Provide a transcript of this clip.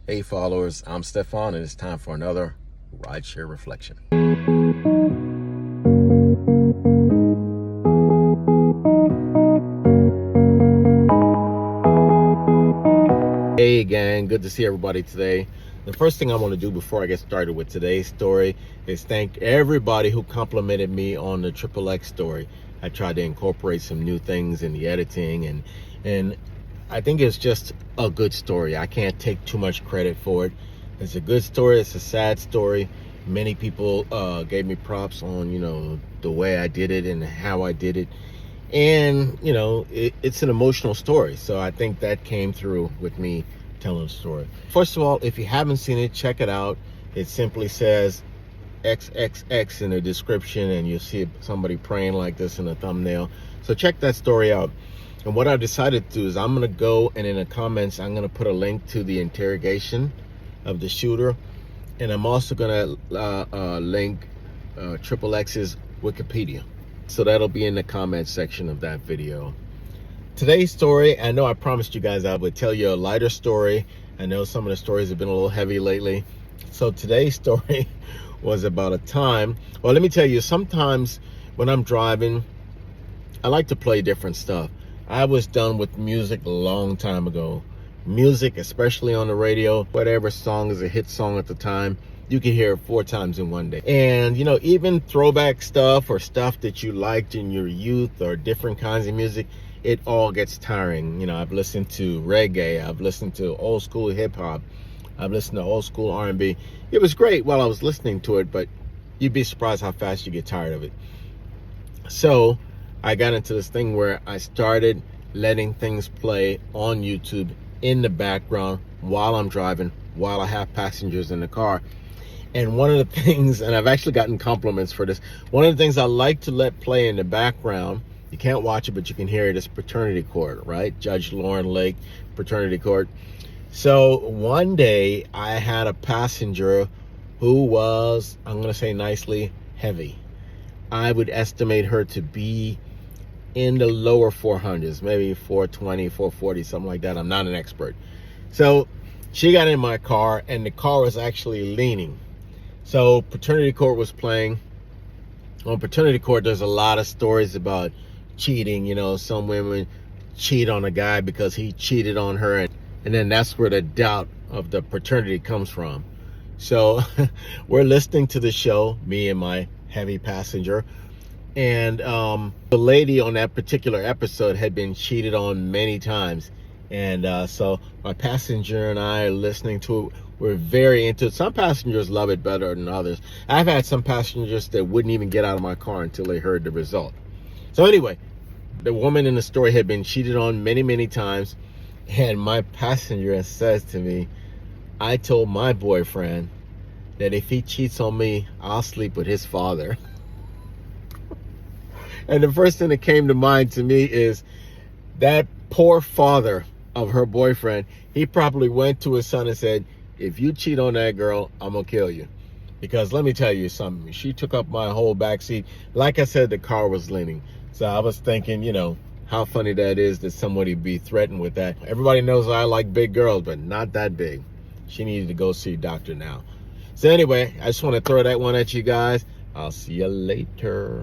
Hey followers, I'm Stefan and it's time for another Rideshare Reflection. Hey gang, good to see everybody today. The first thing I want to do before I get started with today's story is thank everybody who complimented me on the Triple X story. I tried to incorporate some new things in the editing and I think it's just a good story. I can't take too much credit for it. It's a good story. It's a sad story. Many people gave me props on, the way I did it and how I did it. And, it's an emotional story. So I think that came through with me telling the story. First of all, if you haven't seen it, check it out. It simply says XXX in the description, and you'll see somebody praying like this in the thumbnail. So check that story out. And what I decided to do is I'm going to go and in the comments, I'm going to put a link to the interrogation of the shooter. And I'm also going to link Triple X's Wikipedia. So that'll be in the comments section of that video. Today's story, I know I promised you guys I would tell you a lighter story. I know some of the stories have been a little heavy lately. So today's story was about a time. Well, let me tell you, sometimes when I'm driving, I like to play different stuff. I was done with music a long time ago. Music, especially on the radio, whatever song is a hit song at the time, you can hear it 4 times in one day. And, even throwback stuff or stuff that you liked in your youth or different kinds of music, it all gets tiring. I've listened to reggae, I've listened to old school hip hop, I've listened to old school R&B. It was great while I was listening to it, but you'd be surprised how fast you get tired of it. So I got into this thing where I started letting things play on YouTube in the background while I'm driving, while I have passengers in the car. And one of the things, and I've actually gotten compliments for this, one of the things I like to let play in the background, you can't watch it, but you can hear it, is Paternity Court, right? Judge Lauren Lake, Paternity Court. So one day I had a passenger who was, I'm going to say nicely, heavy. I would estimate her to be in the lower 400s, maybe 420, 440, something like that. I'm not an expert. So she got in my car and the car was actually leaning. So Paternity Court was playing. On Paternity Court, there's a lot of stories about cheating. Some women cheat on a guy because he cheated on her. And then that's where the doubt of the paternity comes from. So we're listening to the show, me and my heavy passenger. And the lady on that particular episode had been cheated on many times. And so my passenger and I are listening to it. We're very into it. Some passengers love it better than others. I've had some passengers that wouldn't even get out of my car until they heard the result. So anyway, the woman in the story had been cheated on many, many times. And my passenger says to me, I told my boyfriend that if he cheats on me, I'll sleep with his father. And the first thing that came to mind to me is that poor father of her boyfriend. He probably went to his son and said, if you cheat on that girl, I'm going to kill you. Because let me tell you something. She took up my whole backseat. Like I said, the car was leaning. So I was thinking, how funny that is that somebody be threatened with that. Everybody knows I like big girls, but not that big. She needed to go see a doctor now. So anyway, I just want to throw that one at you guys. I'll see you later.